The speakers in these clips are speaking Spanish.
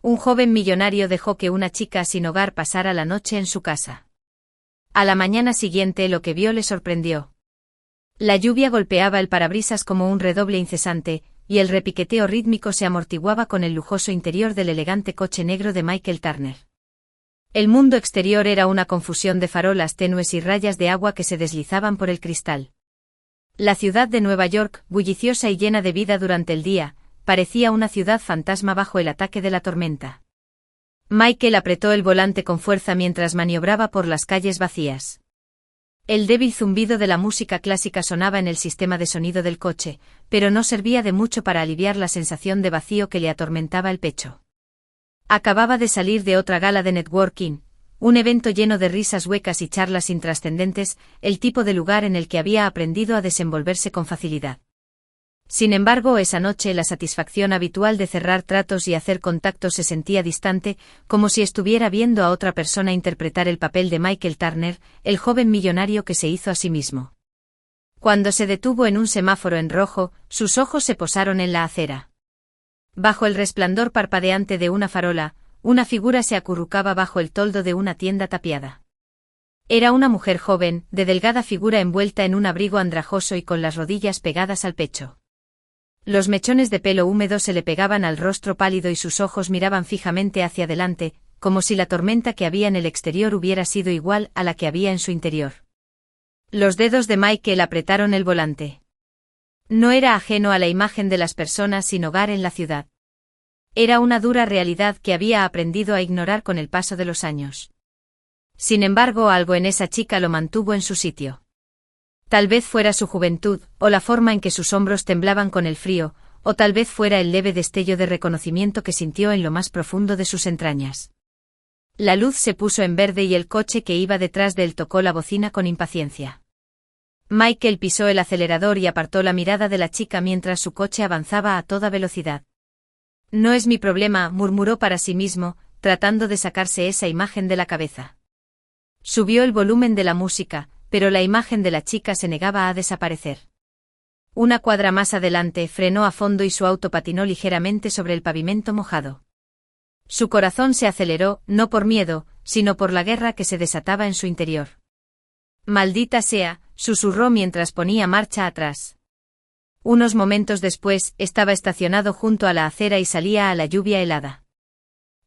Un joven millonario dejó que una chica sin hogar pasara la noche en su casa. A la mañana siguiente lo que vio le sorprendió. La lluvia golpeaba el parabrisas como un redoble incesante, y el repiqueteo rítmico se amortiguaba con el lujoso interior del elegante coche negro de Michael Turner. El mundo exterior era una confusión de farolas tenues y rayas de agua que se deslizaban por el cristal. La ciudad de Nueva York, bulliciosa y llena de vida durante el día, parecía una ciudad fantasma bajo el ataque de la tormenta. Michael apretó el volante con fuerza mientras maniobraba por las calles vacías. El débil zumbido de la música clásica sonaba en el sistema de sonido del coche, pero no servía de mucho para aliviar la sensación de vacío que le atormentaba el pecho. Acababa de salir de otra gala de networking, un evento lleno de risas huecas y charlas intrascendentes, el tipo de lugar en el que había aprendido a desenvolverse con facilidad. Sin embargo, esa noche la satisfacción habitual de cerrar tratos y hacer contactos se sentía distante, como si estuviera viendo a otra persona interpretar el papel de Michael Turner, el joven millonario que se hizo a sí mismo. Cuando se detuvo en un semáforo en rojo, sus ojos se posaron en la acera. Bajo el resplandor parpadeante de una farola, una figura se acurrucaba bajo el toldo de una tienda tapiada. Era una mujer joven, de delgada figura envuelta en un abrigo andrajoso y con las rodillas pegadas al pecho. Los mechones de pelo húmedo se le pegaban al rostro pálido y sus ojos miraban fijamente hacia adelante, como si la tormenta que había en el exterior hubiera sido igual a la que había en su interior. Los dedos de Michael apretaron el volante. No era ajeno a la imagen de las personas sin hogar en la ciudad. Era una dura realidad que había aprendido a ignorar con el paso de los años. Sin embargo, algo en esa chica lo mantuvo en su sitio. Tal vez fuera su juventud, o la forma en que sus hombros temblaban con el frío, o tal vez fuera el leve destello de reconocimiento que sintió en lo más profundo de sus entrañas. La luz se puso en verde y el coche que iba detrás de él tocó la bocina con impaciencia. Michael pisó el acelerador y apartó la mirada de la chica mientras su coche avanzaba a toda velocidad. No es mi problema, murmuró para sí mismo, tratando de sacarse esa imagen de la cabeza. Subió el volumen de la música, pero la imagen de la chica se negaba a desaparecer. Una cuadra más adelante frenó a fondo y su auto patinó ligeramente sobre el pavimento mojado. Su corazón se aceleró, no por miedo, sino por la guerra que se desataba en su interior. Maldita sea, susurró mientras ponía marcha atrás. Unos momentos después, estaba estacionado junto a la acera y salía a la lluvia helada.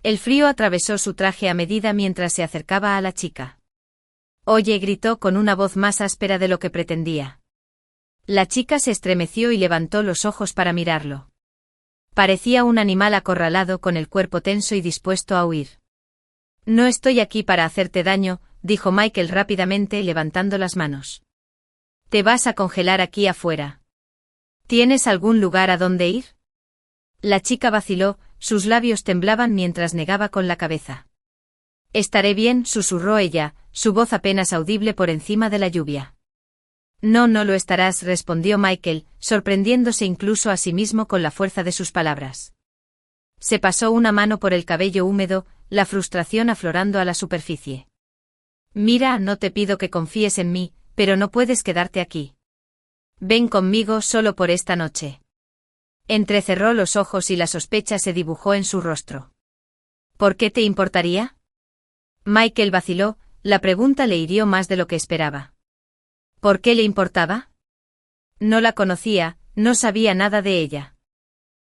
El frío atravesó su traje a medida mientras se acercaba a la chica. Oye, gritó con una voz más áspera de lo que pretendía. La chica se estremeció y levantó los ojos para mirarlo. Parecía un animal acorralado con el cuerpo tenso y dispuesto a huir. No estoy aquí para hacerte daño, dijo Michael rápidamente levantando las manos. Te vas a congelar aquí afuera. ¿Tienes algún lugar a donde ir? La chica vaciló, sus labios temblaban mientras negaba con la cabeza. Estaré bien, susurró ella, su voz apenas audible por encima de la lluvia. No, no lo estarás, respondió Michael, sorprendiéndose incluso a sí mismo con la fuerza de sus palabras. Se pasó una mano por el cabello húmedo, la frustración aflorando a la superficie. Mira, no te pido que confíes en mí, pero no puedes quedarte aquí. Ven conmigo solo por esta noche. Entrecerró los ojos y la sospecha se dibujó en su rostro. ¿Por qué te importaría? Michael vaciló, la pregunta le hirió más de lo que esperaba. ¿Por qué le importaba? No la conocía, no sabía nada de ella.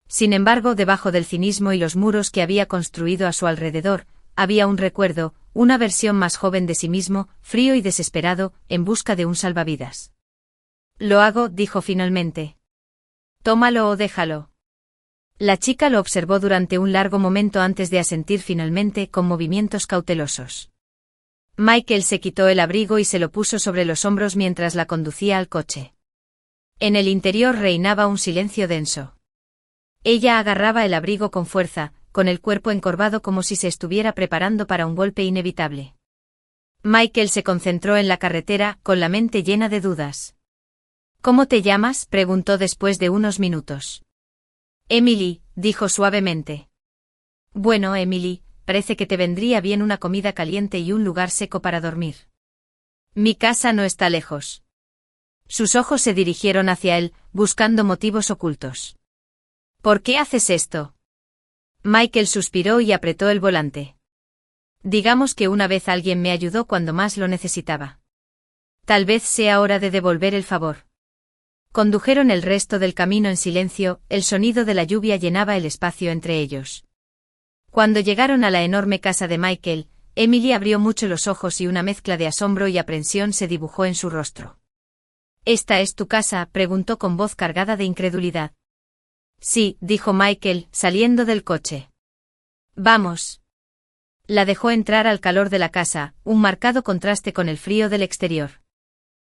Sin embargo, debajo del cinismo y los muros que había construido a su alrededor, había un recuerdo, una versión más joven de sí mismo, frío y desesperado, en busca de un salvavidas. Lo hago, dijo finalmente. Tómalo o déjalo. La chica lo observó durante un largo momento antes de asentir finalmente con movimientos cautelosos. Michael se quitó el abrigo y se lo puso sobre los hombros mientras la conducía al coche. En el interior reinaba un silencio denso. Ella agarraba el abrigo con fuerza, con el cuerpo encorvado como si se estuviera preparando para un golpe inevitable. Michael se concentró en la carretera, con la mente llena de dudas. ¿Cómo te llamas?, preguntó después de unos minutos. Emily, dijo suavemente. Bueno, Emily, parece que te vendría bien una comida caliente y un lugar seco para dormir. Mi casa no está lejos. Sus ojos se dirigieron hacia él, buscando motivos ocultos. ¿Por qué haces esto? Michael suspiró y apretó el volante. Digamos que una vez alguien me ayudó cuando más lo necesitaba. Tal vez sea hora de devolver el favor. Condujeron el resto del camino en silencio, el sonido de la lluvia llenaba el espacio entre ellos. Cuando llegaron a la enorme casa de Michael, Emily abrió mucho los ojos y una mezcla de asombro y aprensión se dibujó en su rostro. ¿Esta es tu casa?, preguntó con voz cargada de incredulidad. Sí, dijo Michael, saliendo del coche. Vamos. La dejó entrar al calor de la casa, un marcado contraste con el frío del exterior.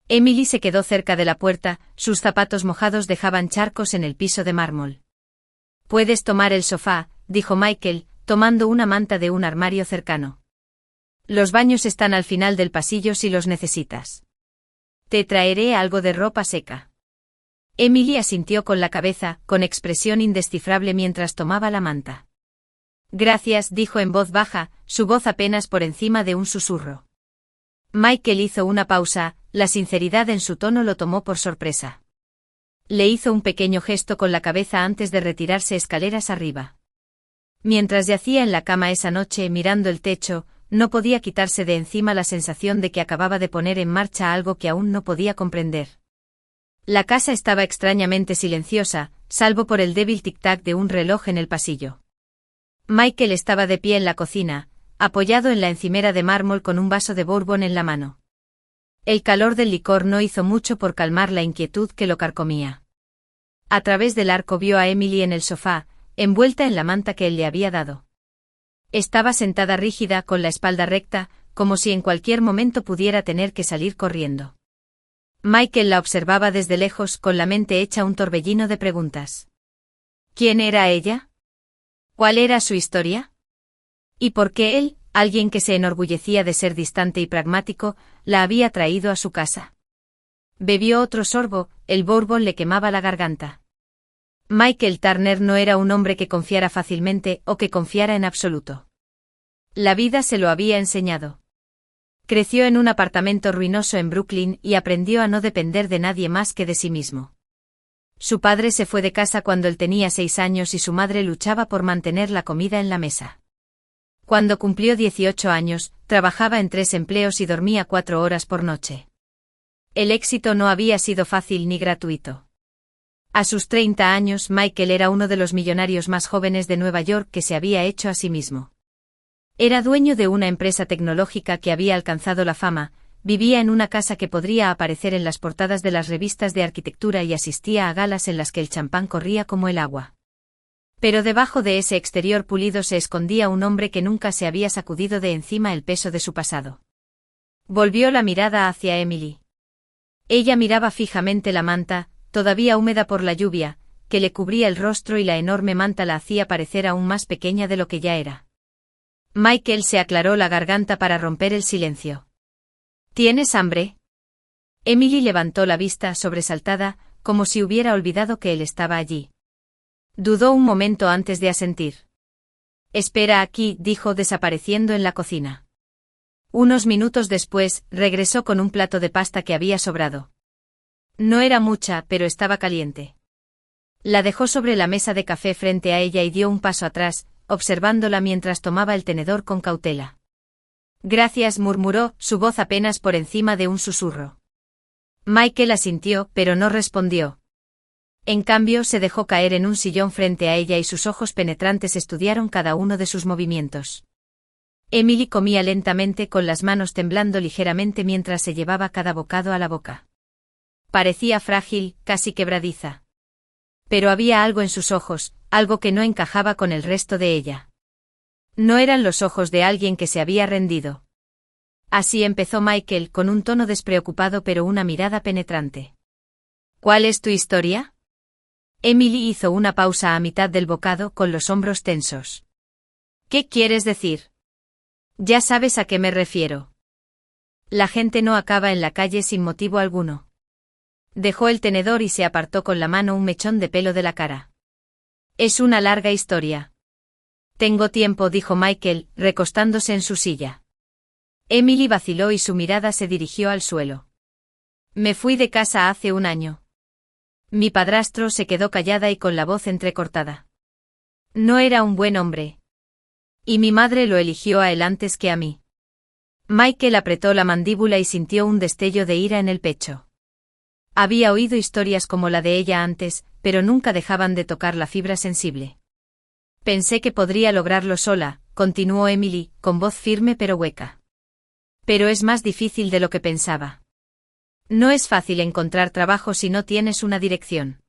Emily se quedó cerca de la puerta, sus zapatos mojados dejaban charcos en el piso de mármol. Puedes tomar el sofá, dijo Michael, tomando una manta de un armario cercano. Los baños están al final del pasillo si los necesitas. Te traeré algo de ropa seca. Emily asintió con la cabeza, con expresión indescifrable mientras tomaba la manta. Gracias, dijo en voz baja, su voz apenas por encima de un susurro. Michael hizo una pausa, la sinceridad en su tono lo tomó por sorpresa. Le hizo un pequeño gesto con la cabeza antes de retirarse escaleras arriba. Mientras yacía en la cama esa noche mirando el techo, no podía quitarse de encima la sensación de que acababa de poner en marcha algo que aún no podía comprender. La casa estaba extrañamente silenciosa, salvo por el débil tic-tac de un reloj en el pasillo. Michael estaba de pie en la cocina, apoyado en la encimera de mármol con un vaso de bourbon en la mano. El calor del licor no hizo mucho por calmar la inquietud que lo carcomía. A través del arco vio a Emily en el sofá, envuelta en la manta que él le había dado. Estaba sentada rígida con la espalda recta, como si en cualquier momento pudiera tener que salir corriendo. Michael la observaba desde lejos con la mente hecha un torbellino de preguntas. ¿Quién era ella? ¿Cuál era su historia? ¿Y por qué él, alguien que se enorgullecía de ser distante y pragmático, la había traído a su casa? Bebió otro sorbo, el bourbon le quemaba la garganta. Michael Turner no era un hombre que confiara fácilmente o que confiara en absoluto. La vida se lo había enseñado. Creció en un apartamento ruinoso en Brooklyn y aprendió a no depender de nadie más que de sí mismo. Su padre se fue de casa cuando él tenía 6 años y su madre luchaba por mantener la comida en la mesa. Cuando cumplió 18 años, trabajaba en 3 empleos y dormía 4 horas por noche. El éxito no había sido fácil ni gratuito. A sus 30 años, Michael era uno de los millonarios más jóvenes de Nueva York que se había hecho a sí mismo. Era dueño de una empresa tecnológica que había alcanzado la fama, vivía en una casa que podría aparecer en las portadas de las revistas de arquitectura y asistía a galas en las que el champán corría como el agua. Pero debajo de ese exterior pulido se escondía un hombre que nunca se había sacudido de encima el peso de su pasado. Volvió la mirada hacia Emily. Ella miraba fijamente la manta, todavía húmeda por la lluvia, que le cubría el rostro y la enorme manta la hacía parecer aún más pequeña de lo que ya era. Michael se aclaró la garganta para romper el silencio. ¿Tienes hambre? Emily levantó la vista sobresaltada, como si hubiera olvidado que él estaba allí. Dudó un momento antes de asentir. Espera aquí, dijo desapareciendo en la cocina. Unos minutos después, regresó con un plato de pasta que había sobrado. No era mucha, pero estaba caliente. La dejó sobre la mesa de café frente a ella y dio un paso atrás, observándola mientras tomaba el tenedor con cautela. Gracias, murmuró, su voz apenas por encima de un susurro. Michael asintió, pero no respondió. En cambio, se dejó caer en un sillón frente a ella y sus ojos penetrantes estudiaron cada uno de sus movimientos. Emily comía lentamente con las manos temblando ligeramente mientras se llevaba cada bocado a la boca. Parecía frágil, casi quebradiza. Pero había algo en sus ojos, algo que no encajaba con el resto de ella. No eran los ojos de alguien que se había rendido. Así empezó Michael con un tono despreocupado pero una mirada penetrante. ¿Cuál es tu historia? Emily hizo una pausa a mitad del bocado con los hombros tensos. ¿Qué quieres decir? Ya sabes a qué me refiero. La gente no acaba en la calle sin motivo alguno. Dejó el tenedor y se apartó con la mano un mechón de pelo de la cara. Es una larga historia. Tengo tiempo, dijo Michael, recostándose en su silla. Emily vaciló y su mirada se dirigió al suelo. Me fui de casa hace 1 año. Mi padrastro se quedó callada y con la voz entrecortada. No era un buen hombre. Y mi madre lo eligió a él antes que a mí. Michael apretó la mandíbula y sintió un destello de ira en el pecho. Había oído historias como la de ella antes, pero nunca dejaban de tocar la fibra sensible. Pensé que podría lograrlo sola, continuó Emily, con voz firme pero hueca. Pero es más difícil de lo que pensaba. No es fácil encontrar trabajo si no tienes una dirección.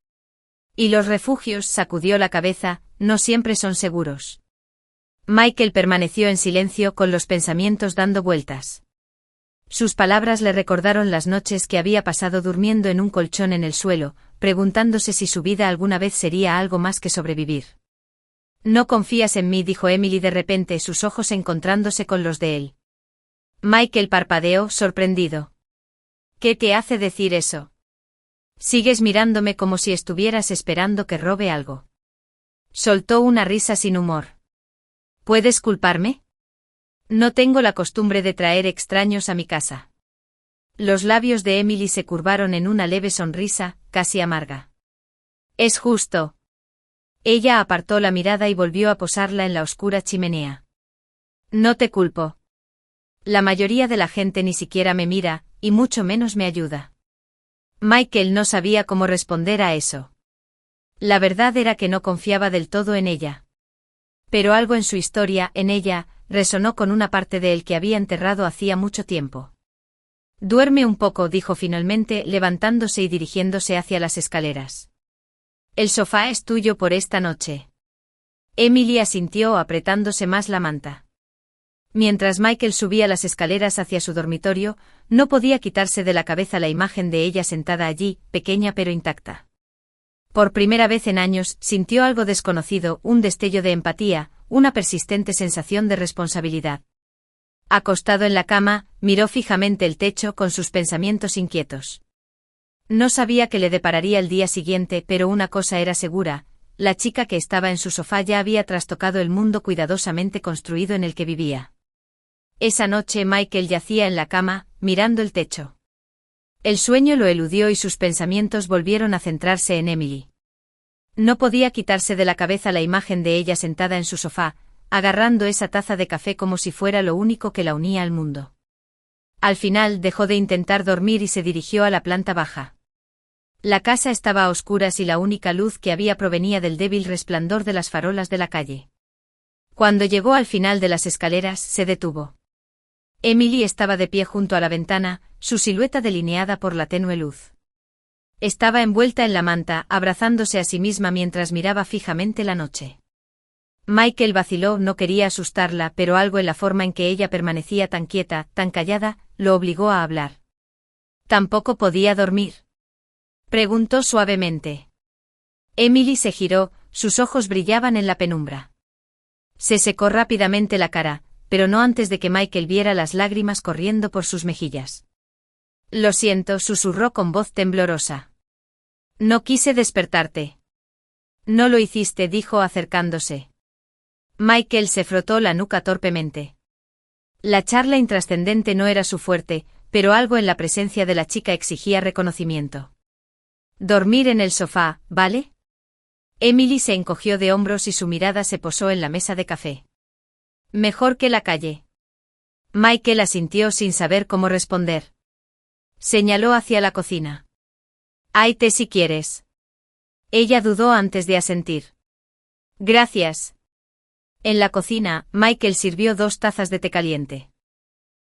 Y los refugios, sacudió la cabeza, no siempre son seguros. Michael permaneció en silencio con los pensamientos dando vueltas. Sus palabras le recordaron las noches que había pasado durmiendo en un colchón en el suelo, preguntándose si su vida alguna vez sería algo más que sobrevivir. No confías en mí, dijo Emily de repente, sus ojos encontrándose con los de él. Michael parpadeó, sorprendido. ¿Qué te hace decir eso? Sigues mirándome como si estuvieras esperando que robe algo. Soltó una risa sin humor. ¿Puedes culparme? No tengo la costumbre de traer extraños a mi casa. Los labios de Emily se curvaron en una leve sonrisa, casi amarga. Es justo. Ella apartó la mirada y volvió a posarla en la oscura chimenea. No te culpo. La mayoría de la gente ni siquiera me mira, y mucho menos me ayuda. Michael no sabía cómo responder a eso. La verdad era que no confiaba del todo en ella. Pero algo en su historia, en ella, resonó con una parte de él que había enterrado hacía mucho tiempo. Duerme un poco, dijo finalmente, levantándose y dirigiéndose hacia las escaleras. El sofá es tuyo por esta noche. Emily asintió apretándose más la manta. Mientras Michael subía las escaleras hacia su dormitorio, no podía quitarse de la cabeza la imagen de ella sentada allí, pequeña pero intacta. Por primera vez en años, sintió algo desconocido, un destello de empatía, una persistente sensación de responsabilidad. Acostado en la cama, miró fijamente el techo con sus pensamientos inquietos. No sabía qué le depararía el día siguiente, pero una cosa era segura, la chica que estaba en su sofá ya había trastocado el mundo cuidadosamente construido en el que vivía. Esa noche Michael yacía en la cama, mirando el techo. El sueño lo eludió y sus pensamientos volvieron a centrarse en Emily. No podía quitarse de la cabeza la imagen de ella sentada en su sofá, agarrando esa taza de café como si fuera lo único que la unía al mundo. Al final dejó de intentar dormir y se dirigió a la planta baja. La casa estaba a oscuras y la única luz que había provenía del débil resplandor de las farolas de la calle. Cuando llegó al final de las escaleras, se detuvo. Emily estaba de pie junto a la ventana, su silueta delineada por la tenue luz. Estaba envuelta en la manta, abrazándose a sí misma mientras miraba fijamente la noche. Michael vaciló, no quería asustarla, pero algo en la forma en que ella permanecía tan quieta, tan callada, lo obligó a hablar. ¿Tampoco podía dormir?, preguntó suavemente. Emily se giró, sus ojos brillaban en la penumbra. Se secó rápidamente la cara, pero no antes de que Michael viera las lágrimas corriendo por sus mejillas. Lo siento, susurró con voz temblorosa. No quise despertarte. No lo hiciste, dijo acercándose. Michael se frotó la nuca torpemente. La charla intrascendente no era su fuerte, pero algo en la presencia de la chica exigía reconocimiento. Dormir en el sofá, ¿vale? Emily se encogió de hombros y su mirada se posó en la mesa de café. Mejor que la calle. Michael asintió sin saber cómo responder. Señaló hacia la cocina. Hay té si quieres. Ella dudó antes de asentir. Gracias. En la cocina, Michael sirvió 2 tazas de té caliente.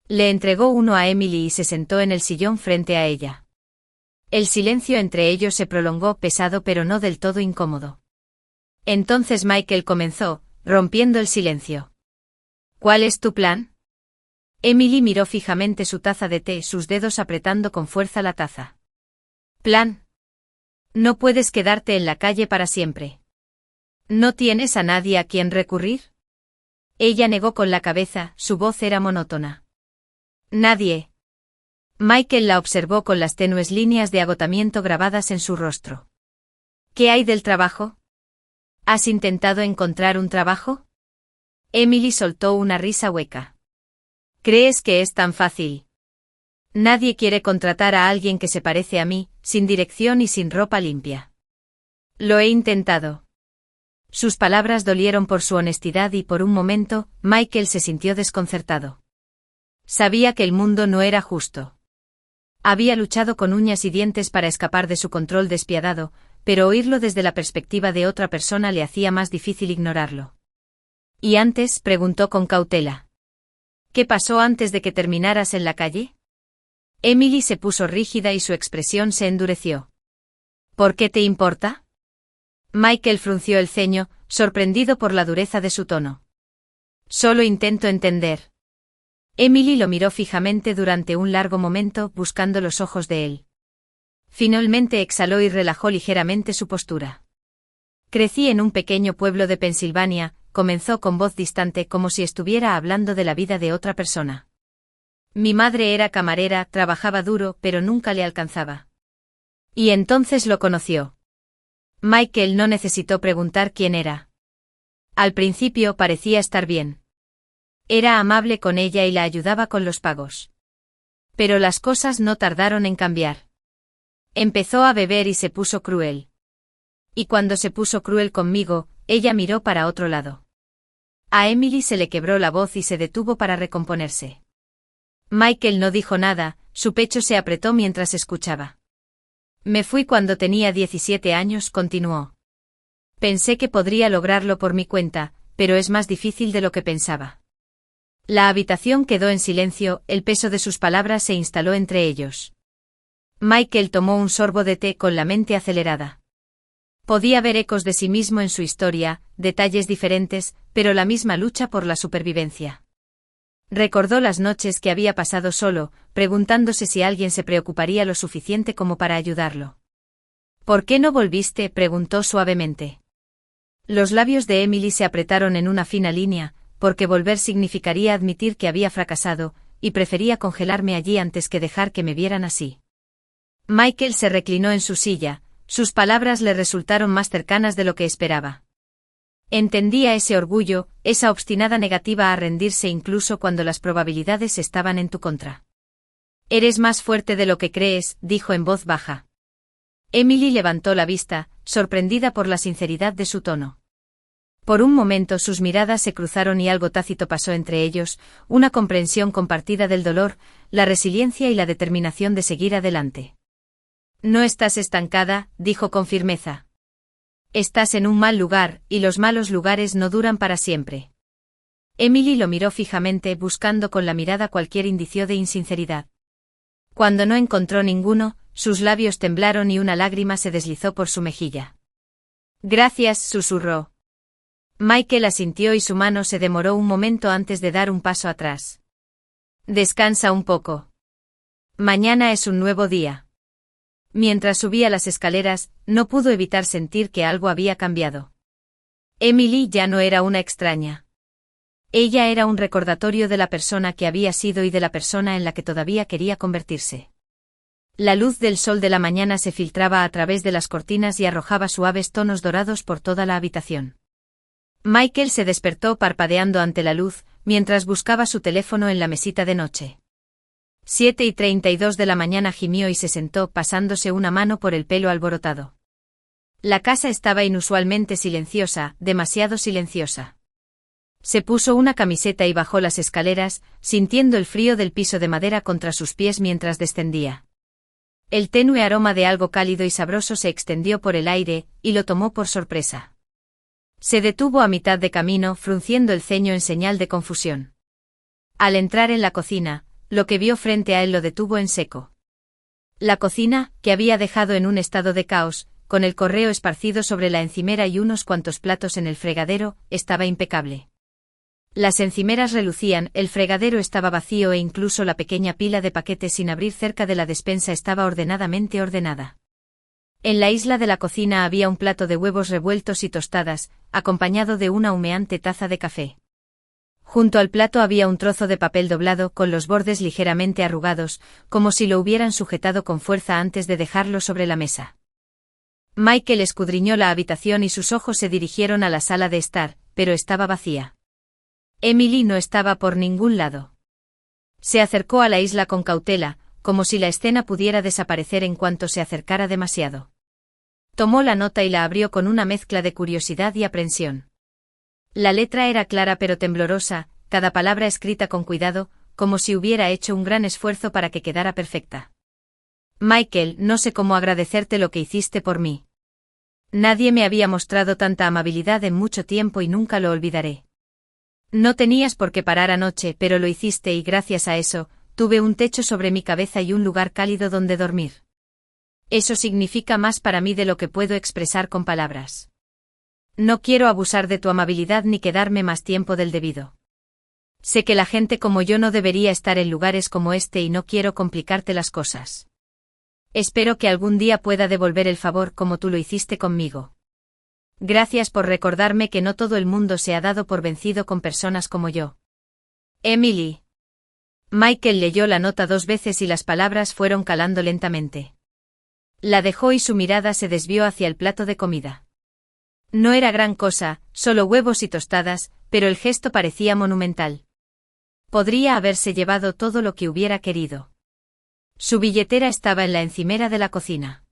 Le entregó uno a Emily y se sentó en el sillón frente a ella. El silencio entre ellos se prolongó, pesado pero no del todo incómodo. Entonces Michael comenzó, rompiendo el silencio. ¿Cuál es tu plan? Emily miró fijamente su taza de té, sus dedos apretando con fuerza la taza. ¿Plan? No puedes quedarte en la calle para siempre. ¿No tienes a nadie a quien recurrir? Ella negó con la cabeza, su voz era monótona. Nadie. Michael la observó con las tenues líneas de agotamiento grabadas en su rostro. ¿Qué hay del trabajo? ¿Has intentado encontrar un trabajo? Emily soltó una risa hueca. ¿Crees que es tan fácil? Nadie quiere contratar a alguien que se parece a mí, sin dirección y sin ropa limpia. Lo he intentado. Sus palabras dolieron por su honestidad y por un momento, Michael se sintió desconcertado. Sabía que el mundo no era justo. Había luchado con uñas y dientes para escapar de su control despiadado, pero oírlo desde la perspectiva de otra persona le hacía más difícil ignorarlo. ¿Y antes?, preguntó con cautela. ¿Qué pasó antes de que terminaras en la calle? Emily se puso rígida y su expresión se endureció. ¿Por qué te importa? Michael frunció el ceño, sorprendido por la dureza de su tono. Solo intento entender. Emily lo miró fijamente durante un largo momento, buscando los ojos de él. Finalmente exhaló y relajó ligeramente su postura. Crecí en un pequeño pueblo de Pensilvania, comenzó con voz distante como si estuviera hablando de la vida de otra persona. Mi madre era camarera, trabajaba duro, pero nunca le alcanzaba. Y entonces lo conoció. Michael no necesitó preguntar quién era. Al principio parecía estar bien. Era amable con ella y la ayudaba con los pagos. Pero las cosas no tardaron en cambiar. Empezó a beber y se puso cruel. Y cuando se puso cruel conmigo, ella miró para otro lado. A Emily se le quebró la voz y se detuvo para recomponerse. Michael no dijo nada, su pecho se apretó mientras escuchaba. Me fui cuando tenía 17 años, continuó. Pensé que podría lograrlo por mi cuenta, pero es más difícil de lo que pensaba. La habitación quedó en silencio, el peso de sus palabras se instaló entre ellos. Michael tomó un sorbo de té con la mente acelerada. Podía ver ecos de sí mismo en su historia, detalles diferentes, pero la misma lucha por la supervivencia. Recordó las noches que había pasado solo, preguntándose si alguien se preocuparía lo suficiente como para ayudarlo. ¿Por qué no volviste?, preguntó suavemente. Los labios de Emily se apretaron en una fina línea, porque volver significaría admitir que había fracasado, y prefería congelarme allí antes que dejar que me vieran así. Michael se reclinó en su silla, sus palabras le resultaron más cercanas de lo que esperaba. Entendía ese orgullo, esa obstinada negativa a rendirse incluso cuando las probabilidades estaban en tu contra. Eres más fuerte de lo que crees, dijo en voz baja. Emily levantó la vista, sorprendida por la sinceridad de su tono. Por un momento sus miradas se cruzaron y algo tácito pasó entre ellos, una comprensión compartida del dolor, la resiliencia y la determinación de seguir adelante. No estás estancada, dijo con firmeza. Estás en un mal lugar, y los malos lugares no duran para siempre. Emily lo miró fijamente, buscando con la mirada cualquier indicio de insinceridad. Cuando no encontró ninguno, sus labios temblaron y una lágrima se deslizó por su mejilla. Gracias, susurró. Michael asintió y su mano se demoró un momento antes de dar un paso atrás. Descansa un poco. Mañana es un nuevo día. Mientras subía las escaleras, no pudo evitar sentir que algo había cambiado. Emily ya no era una extraña. Ella era un recordatorio de la persona que había sido y de la persona en la que todavía quería convertirse. La luz del sol de la mañana se filtraba a través de las cortinas y arrojaba suaves tonos dorados por toda la habitación. Michael se despertó parpadeando ante la luz, mientras buscaba su teléfono en la mesita de noche. 7:32 de la mañana gimió y se sentó pasándose una mano por el pelo alborotado. La casa estaba inusualmente silenciosa, demasiado silenciosa. Se puso una camiseta y bajó las escaleras, sintiendo el frío del piso de madera contra sus pies mientras descendía. El tenue aroma de algo cálido y sabroso se extendió por el aire, y lo tomó por sorpresa. Se detuvo a mitad de camino, frunciendo el ceño en señal de confusión. Al entrar en la cocina, lo que vio frente a él lo detuvo en seco. La cocina, que había dejado en un estado de caos, con el correo esparcido sobre la encimera y unos cuantos platos en el fregadero, estaba impecable. Las encimeras relucían, el fregadero estaba vacío e incluso la pequeña pila de paquetes sin abrir cerca de la despensa estaba ordenadamente ordenada. En la isla de la cocina había un plato de huevos revueltos y tostadas, acompañado de una humeante taza de café. Junto al plato había un trozo de papel doblado con los bordes ligeramente arrugados, como si lo hubieran sujetado con fuerza antes de dejarlo sobre la mesa. Michael escudriñó la habitación y sus ojos se dirigieron a la sala de estar, pero estaba vacía. Emily no estaba por ningún lado. Se acercó a la isla con cautela, como si la escena pudiera desaparecer en cuanto se acercara demasiado. Tomó la nota y la abrió con una mezcla de curiosidad y aprensión. La letra era clara pero temblorosa, cada palabra escrita con cuidado, como si hubiera hecho un gran esfuerzo para que quedara perfecta. Michael, no sé cómo agradecerte lo que hiciste por mí. Nadie me había mostrado tanta amabilidad en mucho tiempo y nunca lo olvidaré. No tenías por qué parar anoche, pero lo hiciste y gracias a eso, tuve un techo sobre mi cabeza y un lugar cálido donde dormir. Eso significa más para mí de lo que puedo expresar con palabras. No quiero abusar de tu amabilidad ni quedarme más tiempo del debido. Sé que la gente como yo no debería estar en lugares como este y no quiero complicarte las cosas. Espero que algún día pueda devolver el favor como tú lo hiciste conmigo. Gracias por recordarme que no todo el mundo se ha dado por vencido con personas como yo. Emily. Michael leyó la nota 2 veces y las palabras fueron calando lentamente. La dejó y su mirada se desvió hacia el plato de comida. No era gran cosa, solo huevos y tostadas, pero el gesto parecía monumental. Podría haberse llevado todo lo que hubiera querido. Su billetera estaba en la encimera de la cocina.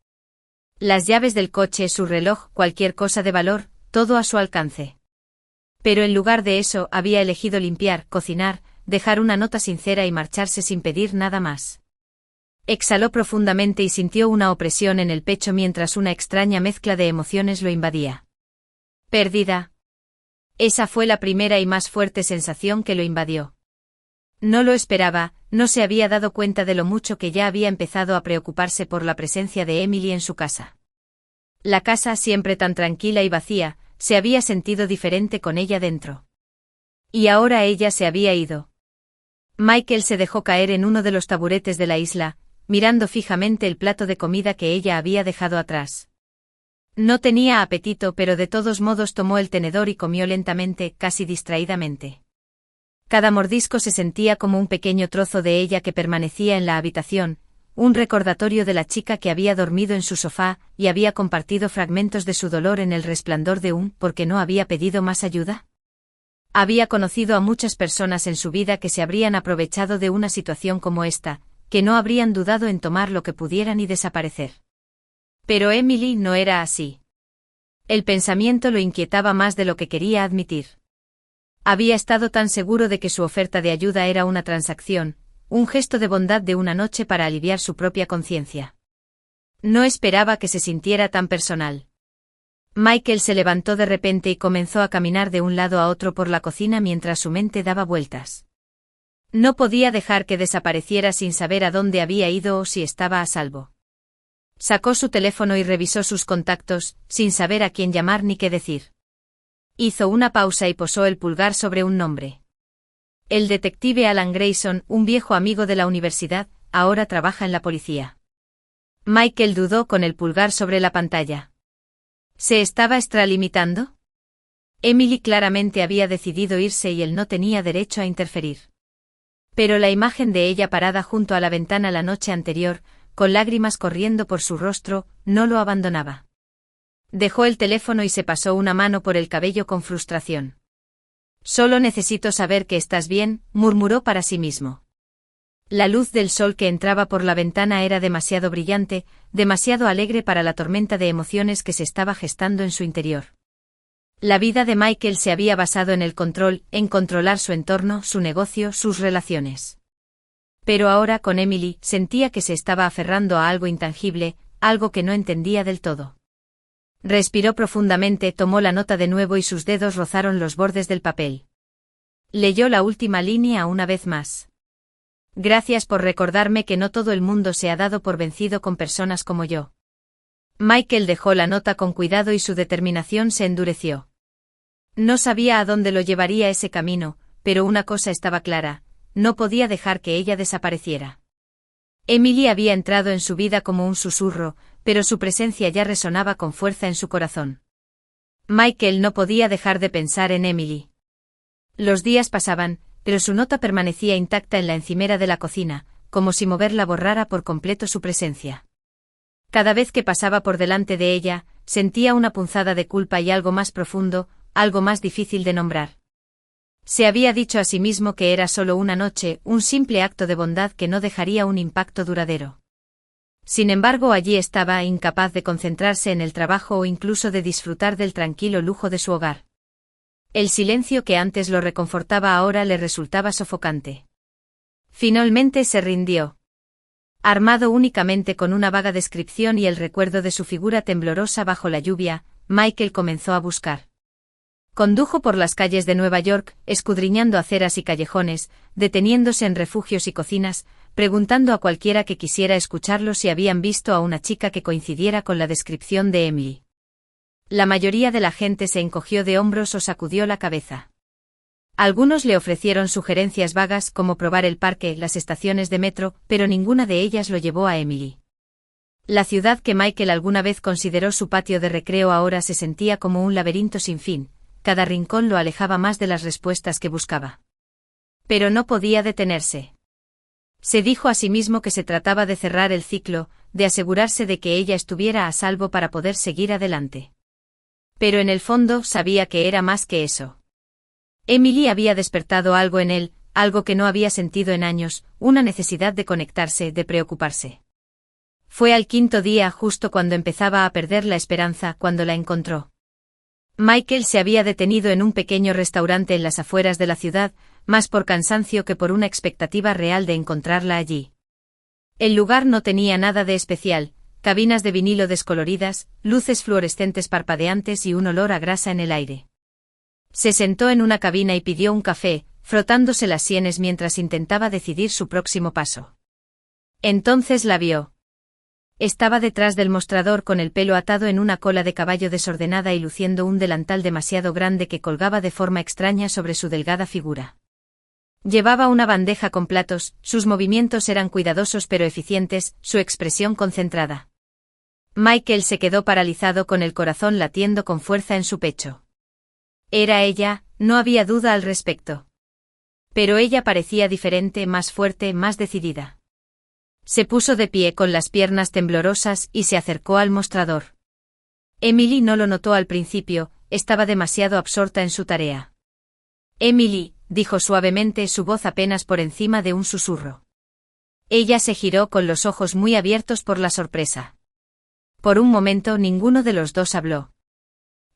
Las llaves del coche, su reloj, cualquier cosa de valor, todo a su alcance. Pero en lugar de eso, había elegido limpiar, cocinar, dejar una nota sincera y marcharse sin pedir nada más. Exhaló profundamente y sintió una opresión en el pecho mientras una extraña mezcla de emociones lo invadía. Perdida. Esa fue la primera y más fuerte sensación que lo invadió. No lo esperaba, no se había dado cuenta de lo mucho que ya había empezado a preocuparse por la presencia de Emily en su casa. La casa, siempre tan tranquila y vacía, se había sentido diferente con ella dentro. Y ahora ella se había ido. Michael se dejó caer en uno de los taburetes de la isla, mirando fijamente el plato de comida que ella había dejado atrás. No tenía apetito, pero de todos modos tomó el tenedor y comió lentamente, casi distraídamente. Cada mordisco se sentía como un pequeño trozo de ella que permanecía en la habitación, un recordatorio de la chica que había dormido en su sofá y había compartido fragmentos de su dolor en el resplandor de porque no había pedido más ayuda. Había conocido a muchas personas en su vida que se habrían aprovechado de una situación como esta, que no habrían dudado en tomar lo que pudieran y desaparecer. Pero Emily no era así. El pensamiento lo inquietaba más de lo que quería admitir. Había estado tan seguro de que su oferta de ayuda era una transacción, un gesto de bondad de una noche para aliviar su propia conciencia. No esperaba que se sintiera tan personal. Michael se levantó de repente y comenzó a caminar de un lado a otro por la cocina mientras su mente daba vueltas. No podía dejar que desapareciera sin saber a dónde había ido o si estaba a salvo. Sacó su teléfono y revisó sus contactos, sin saber a quién llamar ni qué decir. Hizo una pausa y posó el pulgar sobre un nombre. El detective Alan Grayson, un viejo amigo de la universidad, ahora trabaja en la policía. Michael dudó con el pulgar sobre la pantalla. ¿Se estaba extralimitando? Emily claramente había decidido irse y él no tenía derecho a interferir. Pero la imagen de ella parada junto a la ventana la noche anterior, con lágrimas corriendo por su rostro, no lo abandonaba. Dejó el teléfono y se pasó una mano por el cabello con frustración. Solo necesito saber que estás bien, murmuró para sí mismo. La luz del sol que entraba por la ventana era demasiado brillante, demasiado alegre para la tormenta de emociones que se estaba gestando en su interior. La vida de Michael se había basado en el control, en controlar su entorno, su negocio, sus relaciones. Pero ahora con Emily sentía que se estaba aferrando a algo intangible, algo que no entendía del todo. Respiró profundamente, tomó la nota de nuevo y sus dedos rozaron los bordes del papel. Leyó la última línea una vez más. Gracias por recordarme que no todo el mundo se ha dado por vencido con personas como yo. Michael dejó la nota con cuidado y su determinación se endureció. No sabía a dónde lo llevaría ese camino, pero una cosa estaba clara, no podía dejar que ella desapareciera. Emily había entrado en su vida como un susurro, pero su presencia ya resonaba con fuerza en su corazón. Michael no podía dejar de pensar en Emily. Los días pasaban, pero su nota permanecía intacta en la encimera de la cocina, como si moverla borrara por completo su presencia. Cada vez que pasaba por delante de ella, sentía una punzada de culpa y algo más profundo, algo más difícil de nombrar. Se había dicho a sí mismo que era solo una noche, un simple acto de bondad que no dejaría un impacto duradero. Sin embargo, allí estaba, incapaz de concentrarse en el trabajo o incluso de disfrutar del tranquilo lujo de su hogar. El silencio que antes lo reconfortaba ahora le resultaba sofocante. Finalmente se rindió. Armado únicamente con una vaga descripción y el recuerdo de su figura temblorosa bajo la lluvia, Michael comenzó a buscar. Condujo por las calles de Nueva York, escudriñando aceras y callejones, deteniéndose en refugios y cocinas, preguntando a cualquiera que quisiera escucharlo si habían visto a una chica que coincidiera con la descripción de Emily. La mayoría de la gente se encogió de hombros o sacudió la cabeza. Algunos le ofrecieron sugerencias vagas como probar el parque, las estaciones de metro, pero ninguna de ellas lo llevó a Emily. La ciudad que Michael alguna vez consideró su patio de recreo ahora se sentía como un laberinto sin fin, cada rincón lo alejaba más de las respuestas que buscaba. Pero no podía detenerse. Se dijo a sí mismo que se trataba de cerrar el ciclo, de asegurarse de que ella estuviera a salvo para poder seguir adelante. Pero en el fondo sabía que era más que eso. Emily había despertado algo en él, algo que no había sentido en años, una necesidad de conectarse, de preocuparse. Fue al quinto día, justo cuando empezaba a perder la esperanza, cuando la encontró. Michael se había detenido en un pequeño restaurante en las afueras de la ciudad, más por cansancio que por una expectativa real de encontrarla allí. El lugar no tenía nada de especial, cabinas de vinilo descoloridas, luces fluorescentes parpadeantes y un olor a grasa en el aire. Se sentó en una cabina y pidió un café, frotándose las sienes mientras intentaba decidir su próximo paso. Entonces la vio. Estaba detrás del mostrador con el pelo atado en una cola de caballo desordenada y luciendo un delantal demasiado grande que colgaba de forma extraña sobre su delgada figura. Llevaba una bandeja con platos, sus movimientos eran cuidadosos pero eficientes, su expresión concentrada. Michael se quedó paralizado con el corazón latiendo con fuerza en su pecho. Era ella, no había duda al respecto. Pero ella parecía diferente, más fuerte, más decidida. Se puso de pie con las piernas temblorosas y se acercó al mostrador. Emily no lo notó al principio, estaba demasiado absorta en su tarea. Emily, dijo suavemente, su voz apenas por encima de un susurro. Ella se giró con los ojos muy abiertos por la sorpresa. Por un momento ninguno de los dos habló.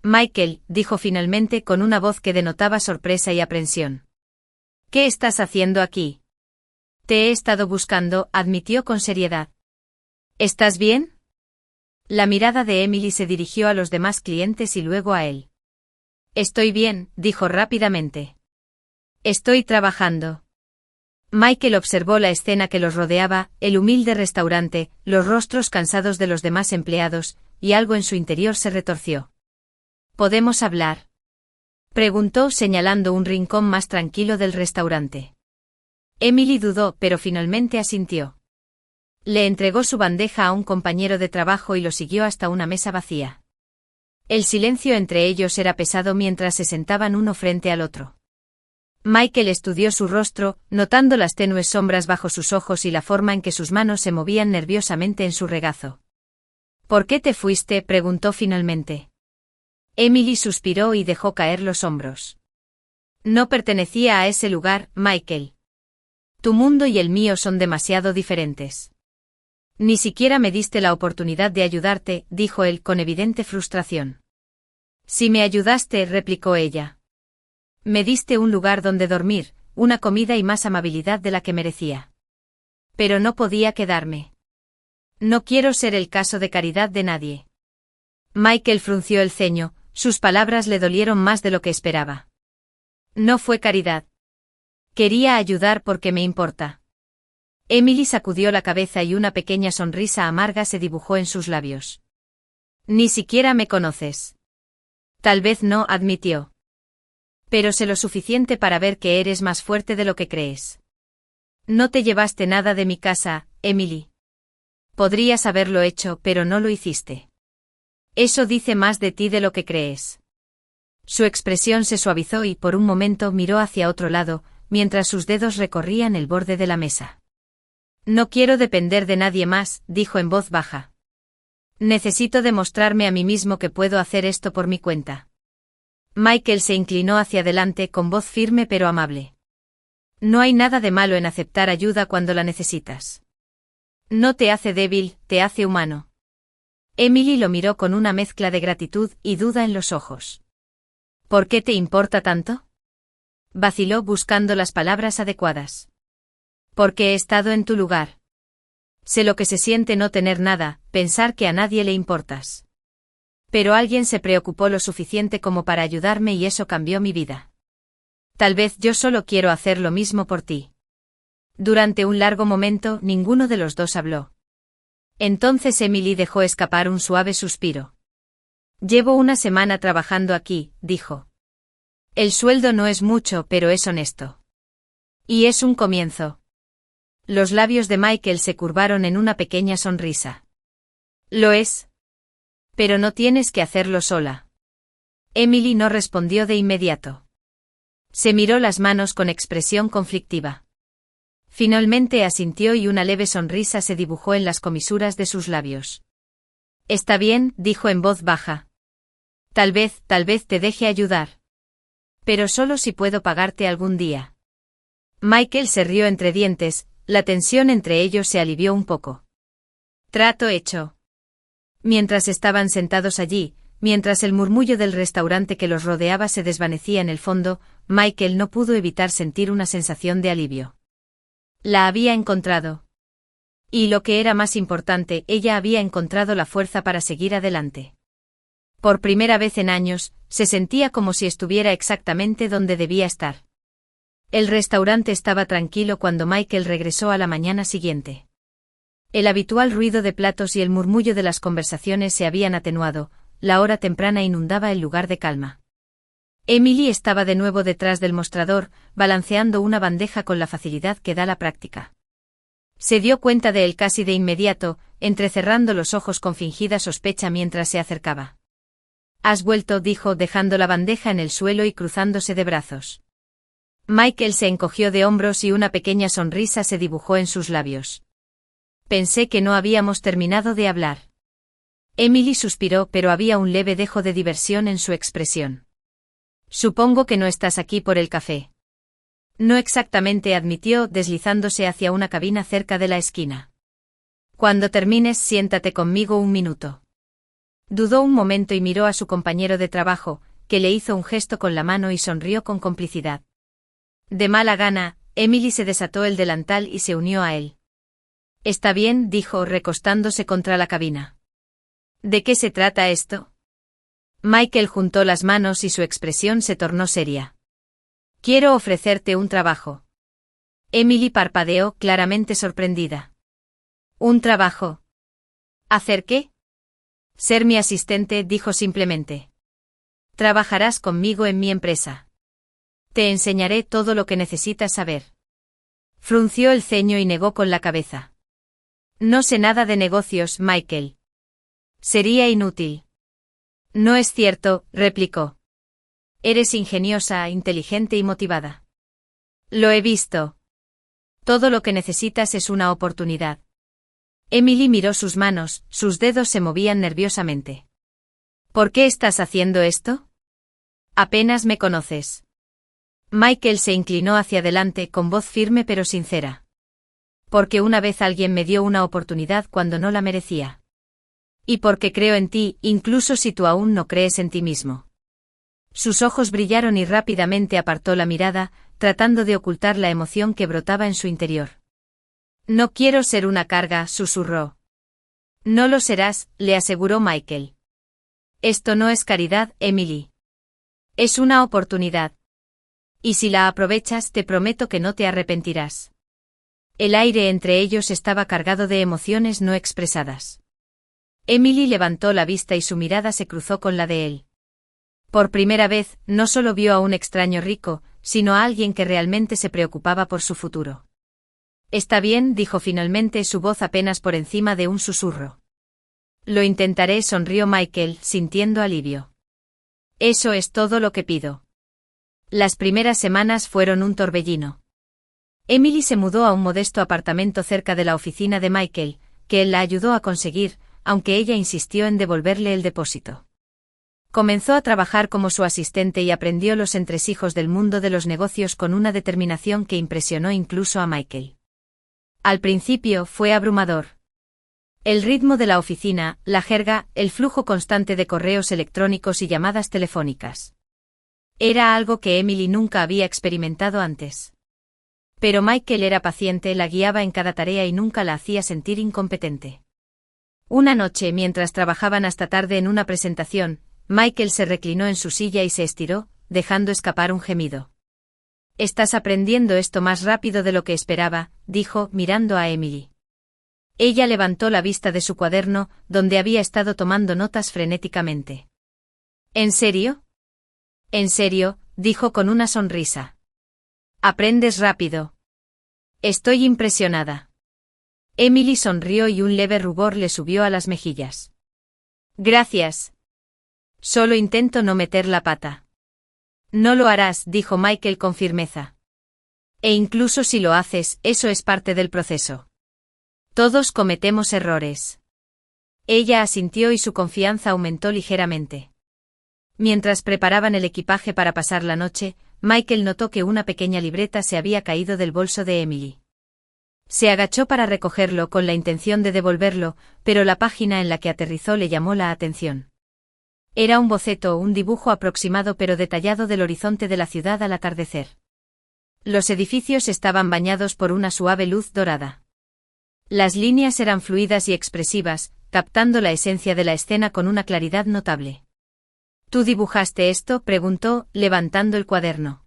Michael, dijo finalmente con una voz que denotaba sorpresa y aprensión. ¿Qué estás haciendo aquí? Te he estado buscando, admitió con seriedad. ¿Estás bien? La mirada de Emily se dirigió a los demás clientes y luego a él. Estoy bien, dijo rápidamente. Estoy trabajando. Michael observó la escena que los rodeaba, el humilde restaurante, los rostros cansados de los demás empleados, y algo en su interior se retorció. ¿Podemos hablar?, preguntó señalando un rincón más tranquilo del restaurante. Emily dudó, pero finalmente asintió. Le entregó su bandeja a un compañero de trabajo y lo siguió hasta una mesa vacía. El silencio entre ellos era pesado mientras se sentaban uno frente al otro. Michael estudió su rostro, notando las tenues sombras bajo sus ojos y la forma en que sus manos se movían nerviosamente en su regazo. ¿Por qué te fuiste?, preguntó finalmente. Emily suspiró y dejó caer los hombros. No pertenecía a ese lugar, Michael. Tu mundo y el mío son demasiado diferentes. Ni siquiera me diste la oportunidad de ayudarte, dijo él con evidente frustración. Si me ayudaste, replicó ella. Me diste un lugar donde dormir, una comida y más amabilidad de la que merecía. Pero no podía quedarme. No quiero ser el caso de caridad de nadie. Michael frunció el ceño, sus palabras le dolieron más de lo que esperaba. No fue caridad. Quería ayudar porque me importa. Emily sacudió la cabeza y una pequeña sonrisa amarga se dibujó en sus labios. Ni siquiera me conoces. Tal vez no, admitió. Pero sé lo suficiente para ver que eres más fuerte de lo que crees. No te llevaste nada de mi casa, Emily. Podrías haberlo hecho, pero no lo hiciste. Eso dice más de ti de lo que crees. Su expresión se suavizó y por un momento miró hacia otro lado, mientras sus dedos recorrían el borde de la mesa. No quiero depender de nadie más, dijo en voz baja. Necesito demostrarme a mí mismo que puedo hacer esto por mi cuenta. Michael se inclinó hacia adelante con voz firme pero amable. No hay nada de malo en aceptar ayuda cuando la necesitas. No te hace débil, te hace humano. Emily lo miró con una mezcla de gratitud y duda en los ojos. ¿Por qué te importa tanto? Vaciló buscando las palabras adecuadas. Porque he estado en tu lugar. Sé lo que se siente no tener nada, pensar que a nadie le importas. Pero alguien se preocupó lo suficiente como para ayudarme y eso cambió mi vida. Tal vez yo solo quiero hacer lo mismo por ti. Durante un largo momento, ninguno de los dos habló. Entonces Emily dejó escapar un suave suspiro. Llevo una semana trabajando aquí, dijo. El sueldo no es mucho, pero es honesto. Y es un comienzo. Los labios de Michael se curvaron en una pequeña sonrisa. Lo es. Pero no tienes que hacerlo sola. Emily no respondió de inmediato. Se miró las manos con expresión conflictiva. Finalmente asintió y una leve sonrisa se dibujó en las comisuras de sus labios. Está bien, dijo en voz baja. Tal vez te deje ayudar. Pero solo si puedo pagarte algún día. Michael se rió entre dientes, la tensión entre ellos se alivió un poco. Trato hecho. Mientras estaban sentados allí, mientras el murmullo del restaurante que los rodeaba se desvanecía en el fondo, Michael no pudo evitar sentir una sensación de alivio. La había encontrado. Y lo que era más importante, ella había encontrado la fuerza para seguir adelante. Por primera vez en años, se sentía como si estuviera exactamente donde debía estar. El restaurante estaba tranquilo cuando Michael regresó a la mañana siguiente. El habitual ruido de platos y el murmullo de las conversaciones se habían atenuado, la hora temprana inundaba el lugar de calma. Emily estaba de nuevo detrás del mostrador, balanceando una bandeja con la facilidad que da la práctica. Se dio cuenta de él casi de inmediato, entrecerrando los ojos con fingida sospecha mientras se acercaba. «Has vuelto», dijo, dejando la bandeja en el suelo y cruzándose de brazos. Michael se encogió de hombros y una pequeña sonrisa se dibujó en sus labios. «Pensé que no habíamos terminado de hablar». Emily suspiró, pero había un leve dejo de diversión en su expresión. «Supongo que no estás aquí por el café». «No exactamente», admitió, deslizándose hacia una cabina cerca de la esquina. «Cuando termines, siéntate conmigo un minuto». Dudó un momento y miró a su compañero de trabajo, que le hizo un gesto con la mano y sonrió con complicidad. De mala gana, Emily se desató el delantal y se unió a él. «Está bien», dijo, recostándose contra la cabina. «¿De qué se trata esto?» Michael juntó las manos y su expresión se tornó seria. «Quiero ofrecerte un trabajo». Emily parpadeó, claramente sorprendida. «¿Un trabajo? ¿Hacer qué?» «Ser mi asistente», dijo simplemente. «Trabajarás conmigo en mi empresa. Te enseñaré todo lo que necesitas saber». Frunció el ceño y negó con la cabeza. «No sé nada de negocios, Michael. Sería inútil». «No es cierto», replicó. «Eres ingeniosa, inteligente y motivada». «Lo he visto. Todo lo que necesitas es una oportunidad». Emily miró sus manos, sus dedos se movían nerviosamente. «¿Por qué estás haciendo esto? Apenas me conoces». Michael se inclinó hacia adelante con voz firme pero sincera. «Porque una vez alguien me dio una oportunidad cuando no la merecía. Y porque creo en ti, incluso si tú aún no crees en ti mismo». Sus ojos brillaron y rápidamente apartó la mirada, tratando de ocultar la emoción que brotaba en su interior. «No quiero ser una carga», susurró. «No lo serás», le aseguró Michael. «Esto no es caridad, Emily. Es una oportunidad. Y si la aprovechas, te prometo que no te arrepentirás». El aire entre ellos estaba cargado de emociones no expresadas. Emily levantó la vista y su mirada se cruzó con la de él. Por primera vez, no solo vio a un extraño rico, sino a alguien que realmente se preocupaba por su futuro. «Está bien», dijo finalmente, su voz apenas por encima de un susurro. «Lo intentaré», sonrió Michael, sintiendo alivio. «Eso es todo lo que pido». Las primeras semanas fueron un torbellino. Emily se mudó a un modesto apartamento cerca de la oficina de Michael, que él la ayudó a conseguir, aunque ella insistió en devolverle el depósito. Comenzó a trabajar como su asistente y aprendió los entresijos del mundo de los negocios con una determinación que impresionó incluso a Michael. Al principio fue abrumador. El ritmo de la oficina, la jerga, el flujo constante de correos electrónicos y llamadas telefónicas. Era algo que Emily nunca había experimentado antes. Pero Michael era paciente, la guiaba en cada tarea y nunca la hacía sentir incompetente. Una noche, mientras trabajaban hasta tarde en una presentación, Michael se reclinó en su silla y se estiró, dejando escapar un gemido. «Estás aprendiendo esto más rápido de lo que esperaba», dijo, mirando a Emily. Ella levantó la vista de su cuaderno, donde había estado tomando notas frenéticamente. «¿En serio?» «En serio», dijo con una sonrisa. «Aprendes rápido». «Estoy impresionada». Emily sonrió y un leve rubor le subió a las mejillas. «Gracias. Solo intento no meter la pata». «No lo harás», dijo Michael con firmeza. «E incluso si lo haces, eso es parte del proceso. Todos cometemos errores». Ella asintió y su confianza aumentó ligeramente. Mientras preparaban el equipaje para pasar la noche, Michael notó que una pequeña libreta se había caído del bolso de Emily. Se agachó para recogerlo con la intención de devolverlo, pero la página en la que aterrizó le llamó la atención. Era un boceto, un dibujo aproximado pero detallado del horizonte de la ciudad al atardecer. Los edificios estaban bañados por una suave luz dorada. Las líneas eran fluidas y expresivas, captando la esencia de la escena con una claridad notable. ¿Tú dibujaste esto?, preguntó, levantando el cuaderno.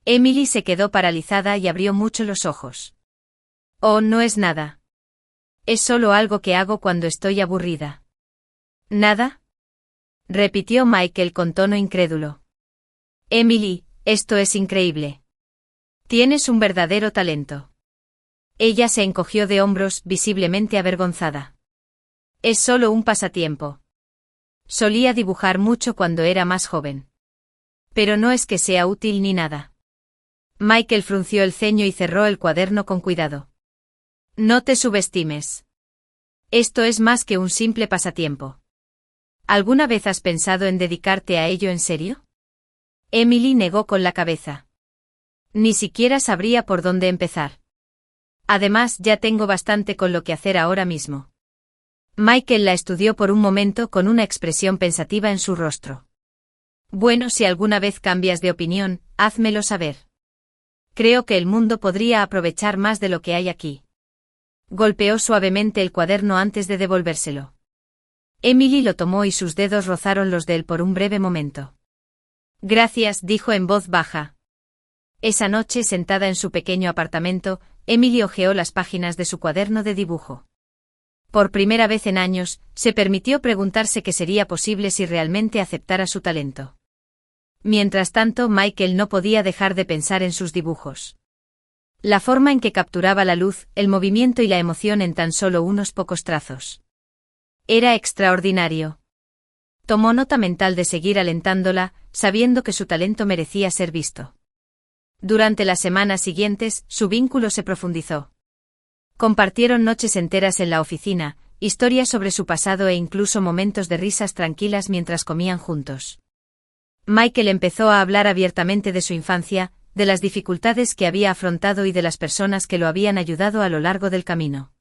Emily se quedó paralizada y abrió mucho los ojos. «Oh, no es nada. Es solo algo que hago cuando estoy aburrida». «¿Nada?», repitió Michael con tono incrédulo. «Emily, esto es increíble. Tienes un verdadero talento». Ella se encogió de hombros, visiblemente avergonzada. «Es solo un pasatiempo. Solía dibujar mucho cuando era más joven. Pero no es que sea útil ni nada». Michael frunció el ceño y cerró el cuaderno con cuidado. «No te subestimes. Esto es más que un simple pasatiempo. ¿Alguna vez has pensado en dedicarte a ello en serio?» Emily negó con la cabeza. «Ni siquiera sabría por dónde empezar. Además, ya tengo bastante con lo que hacer ahora mismo». Michael la estudió por un momento con una expresión pensativa en su rostro. «Bueno, si alguna vez cambias de opinión, házmelo saber. Creo que el mundo podría aprovechar más de lo que hay aquí». Golpeó suavemente el cuaderno antes de devolvérselo. Emily lo tomó y sus dedos rozaron los de él por un breve momento. «Gracias», dijo en voz baja. Esa noche, sentada en su pequeño apartamento, Emily hojeó las páginas de su cuaderno de dibujo. Por primera vez en años, se permitió preguntarse qué sería posible si realmente aceptara su talento. Mientras tanto, Michael no podía dejar de pensar en sus dibujos. La forma en que capturaba la luz, el movimiento y la emoción en tan solo unos pocos trazos. Era extraordinario. Tomó nota mental de seguir alentándola, sabiendo que su talento merecía ser visto. Durante las semanas siguientes, su vínculo se profundizó. Compartieron noches enteras en la oficina, historias sobre su pasado e incluso momentos de risas tranquilas mientras comían juntos. Michael empezó a hablar abiertamente de su infancia, de las dificultades que había afrontado y de las personas que lo habían ayudado a lo largo del camino.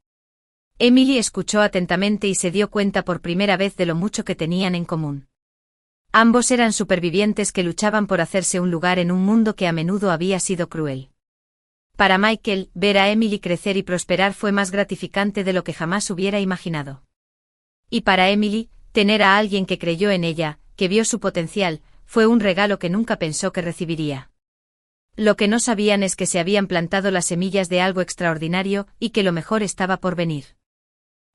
Emily escuchó atentamente y se dio cuenta por primera vez de lo mucho que tenían en común. Ambos eran supervivientes que luchaban por hacerse un lugar en un mundo que a menudo había sido cruel. Para Michael, ver a Emily crecer y prosperar fue más gratificante de lo que jamás hubiera imaginado. Y para Emily, tener a alguien que creyó en ella, que vio su potencial, fue un regalo que nunca pensó que recibiría. Lo que no sabían es que se habían plantado las semillas de algo extraordinario y que lo mejor estaba por venir.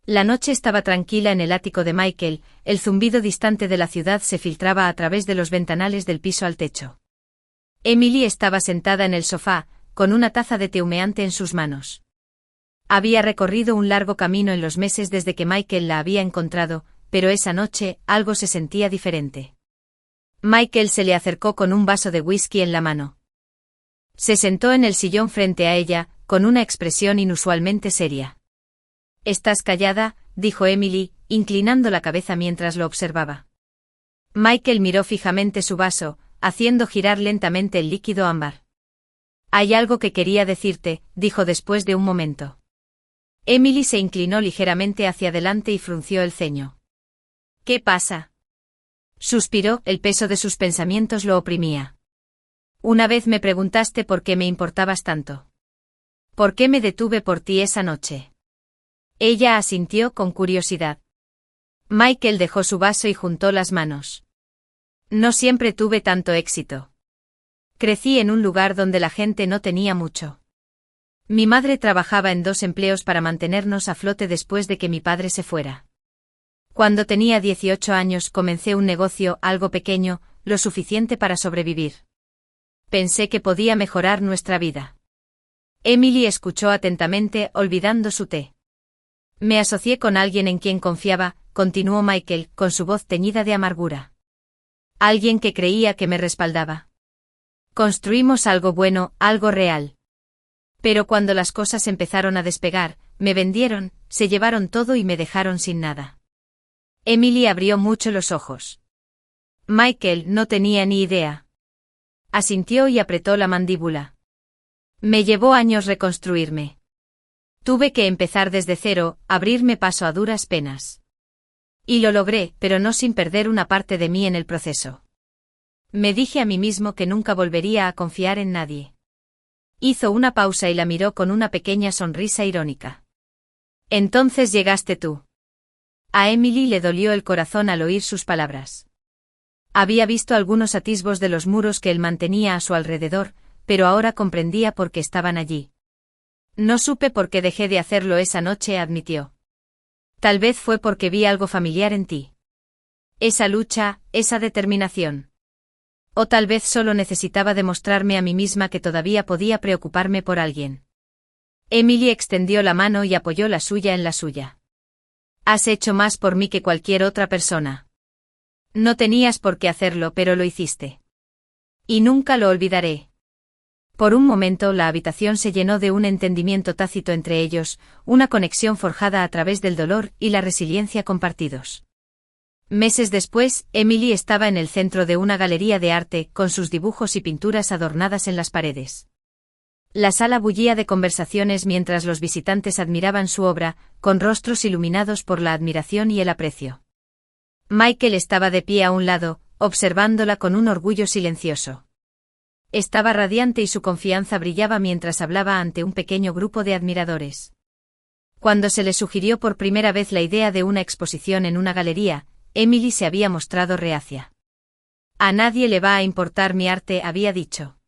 La noche estaba tranquila en el ático de Michael, el zumbido distante de la ciudad se filtraba a través de los ventanales del piso al techo. Emily estaba sentada en el sofá, con una taza de té humeante en sus manos. Había recorrido un largo camino en los meses desde que Michael la había encontrado, pero esa noche, algo se sentía diferente. Michael se le acercó con un vaso de whisky en la mano. Se sentó en el sillón frente a ella, con una expresión inusualmente seria. «¿Estás callada?», dijo Emily, inclinando la cabeza mientras lo observaba. Michael miró fijamente su vaso, haciendo girar lentamente el líquido ámbar. «Hay algo que quería decirte», dijo después de un momento. Emily se inclinó ligeramente hacia adelante y frunció el ceño. ¿Qué pasa? Suspiró, el peso de sus pensamientos lo oprimía. Una vez me preguntaste por qué me importabas tanto. ¿Por qué me detuve por ti esa noche? Ella asintió con curiosidad. Michael dejó su vaso y juntó las manos. No siempre tuve tanto éxito. Crecí en un lugar donde la gente no tenía mucho. Mi madre trabajaba en 2 empleos para mantenernos a flote después de que mi padre se fuera. Cuando tenía 18 años comencé un negocio, algo pequeño, lo suficiente para sobrevivir. Pensé que podía mejorar nuestra vida. Emily escuchó atentamente, olvidando su té. Me asocié con alguien en quien confiaba, continuó Michael, con su voz teñida de amargura. Alguien que creía que me respaldaba. Construimos algo bueno, algo real. Pero cuando las cosas empezaron a despegar, me vendieron, se llevaron todo y me dejaron sin nada. Emily abrió mucho los ojos. Michael no tenía ni idea. Asintió y apretó la mandíbula. Me llevó años reconstruirme. Tuve que empezar desde cero, abrirme paso a duras penas. Y lo logré, pero no sin perder una parte de mí en el proceso. Me dije a mí mismo que nunca volvería a confiar en nadie. Hizo una pausa y la miró con una pequeña sonrisa irónica. Entonces llegaste tú. A Emily le dolió el corazón al oír sus palabras. Había visto algunos atisbos de los muros que él mantenía a su alrededor, pero ahora comprendía por qué estaban allí. No supe por qué dejé de hacerlo esa noche, admitió. Tal vez fue porque vi algo familiar en ti. Esa lucha, esa determinación. O tal vez solo necesitaba demostrarme a mí misma que todavía podía preocuparme por alguien. Emily extendió la mano y apoyó la suya en la suya. Has hecho más por mí que cualquier otra persona. No tenías por qué hacerlo, pero lo hiciste. Y nunca lo olvidaré. Por un momento la habitación se llenó de un entendimiento tácito entre ellos, una conexión forjada a través del dolor y la resiliencia compartidos. Meses después, Emily estaba en el centro de una galería de arte, con sus dibujos y pinturas adornadas en las paredes. La sala bullía de conversaciones mientras los visitantes admiraban su obra, con rostros iluminados por la admiración y el aprecio. Michael estaba de pie a un lado, observándola con un orgullo silencioso. Estaba radiante y su confianza brillaba mientras hablaba ante un pequeño grupo de admiradores. Cuando se le sugirió por primera vez la idea de una exposición en una galería, Emily se había mostrado reacia. A nadie le va a importar mi arte, había dicho.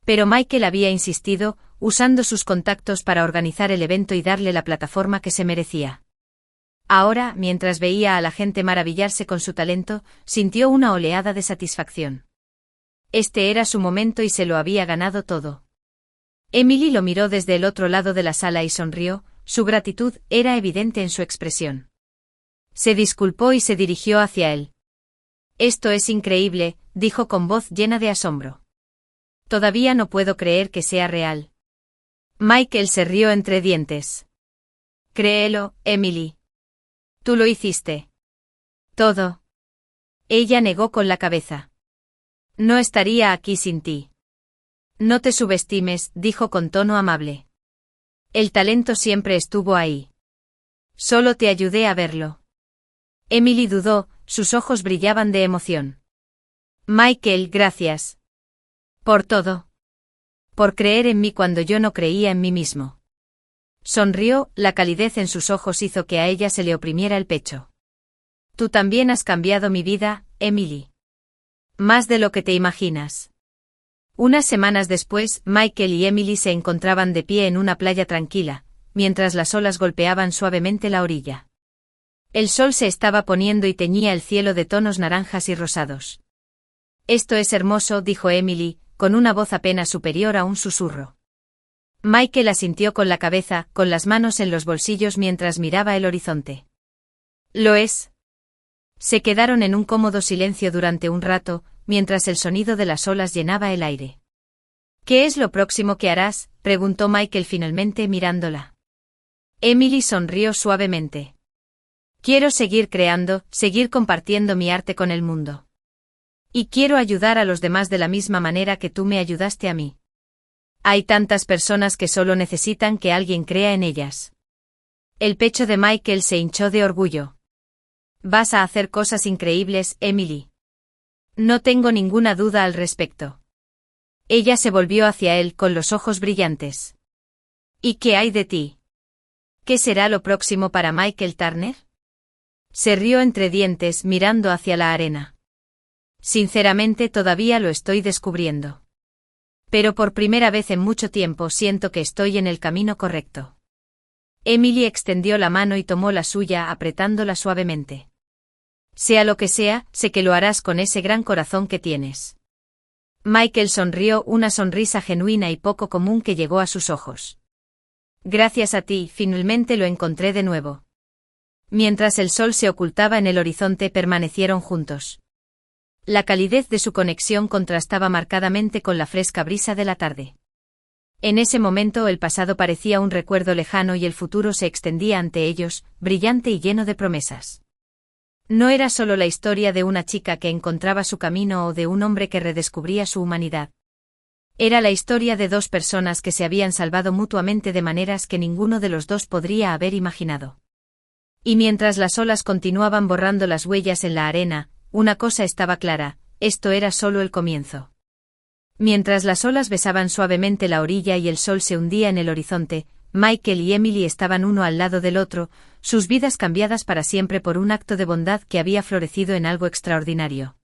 Pero Michael había insistido, usando sus contactos para organizar el evento y darle la plataforma que se merecía. Ahora, mientras veía a la gente maravillarse con su talento, sintió una oleada de satisfacción. Este era su momento y se lo había ganado todo. Emily lo miró desde el otro lado de la sala y sonrió, su gratitud era evidente en su expresión. Se disculpó y se dirigió hacia él. Esto es increíble, dijo con voz llena de asombro. Todavía no puedo creer que sea real. Michael se rió entre dientes. Créelo, Emily. Tú lo hiciste. Todo. Ella negó con la cabeza. No estaría aquí sin ti. No te subestimes, dijo con tono amable. El talento siempre estuvo ahí. Solo te ayudé a verlo. Emily dudó, sus ojos brillaban de emoción. Michael, gracias. Por todo. Por creer en mí cuando yo no creía en mí mismo. Sonrió, la calidez en sus ojos hizo que a ella se le oprimiera el pecho. Tú también has cambiado mi vida, Emily. Más de lo que te imaginas. Unas semanas después, Michael y Emily se encontraban de pie en una playa tranquila, mientras las olas golpeaban suavemente la orilla. El sol se estaba poniendo y teñía el cielo de tonos naranjas y rosados. Esto es hermoso, dijo Emily, con una voz apenas superior a un susurro. Michael asintió con la cabeza, con las manos en los bolsillos mientras miraba el horizonte. Lo es. Se quedaron en un cómodo silencio durante un rato, mientras el sonido de las olas llenaba el aire. ¿Qué es lo próximo que harás?, preguntó Michael finalmente mirándola. Emily sonrió suavemente. Quiero seguir creando, seguir compartiendo mi arte con el mundo. Y quiero ayudar a los demás de la misma manera que tú me ayudaste a mí. Hay tantas personas que solo necesitan que alguien crea en ellas. El pecho de Michael se hinchó de orgullo. Vas a hacer cosas increíbles, Emily. No tengo ninguna duda al respecto. Ella se volvió hacia él con los ojos brillantes. ¿Y qué hay de ti? ¿Qué será lo próximo para Michael Turner? Se rió entre dientes mirando hacia la arena. Sinceramente todavía lo estoy descubriendo. Pero por primera vez en mucho tiempo siento que estoy en el camino correcto. Emily extendió la mano y tomó la suya apretándola suavemente. Sea lo que sea, sé que lo harás con ese gran corazón que tienes. Michael sonrió, una sonrisa genuina y poco común que llegó a sus ojos. Gracias a ti, finalmente lo encontré de nuevo. Mientras el sol se ocultaba en el horizonte, permanecieron juntos. La calidez de su conexión contrastaba marcadamente con la fresca brisa de la tarde. En ese momento el pasado parecía un recuerdo lejano y el futuro se extendía ante ellos, brillante y lleno de promesas. No era solo la historia de una chica que encontraba su camino o de un hombre que redescubría su humanidad. Era la historia de dos personas que se habían salvado mutuamente de maneras que ninguno de los dos podría haber imaginado. Y mientras las olas continuaban borrando las huellas en la arena, una cosa estaba clara, esto era solo el comienzo. Mientras las olas besaban suavemente la orilla y el sol se hundía en el horizonte, Michael y Emily estaban uno al lado del otro, sus vidas cambiadas para siempre por un acto de bondad que había florecido en algo extraordinario.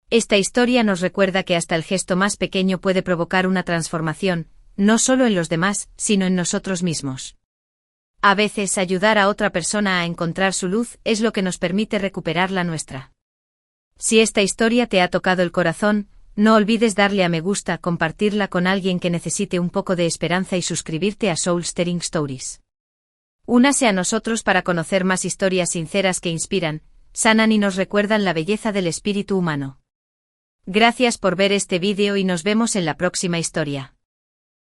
Esta historia nos recuerda que hasta el gesto más pequeño puede provocar una transformación, no solo en los demás, sino en nosotros mismos. A veces ayudar a otra persona a encontrar su luz es lo que nos permite recuperar la nuestra. Si esta historia te ha tocado el corazón, no olvides darle a me gusta, compartirla con alguien que necesite un poco de esperanza y suscribirte a Soul Stirring Stories. Únase a nosotros para conocer más historias sinceras que inspiran, sanan y nos recuerdan la belleza del espíritu humano. Gracias por ver este vídeo y nos vemos en la próxima historia.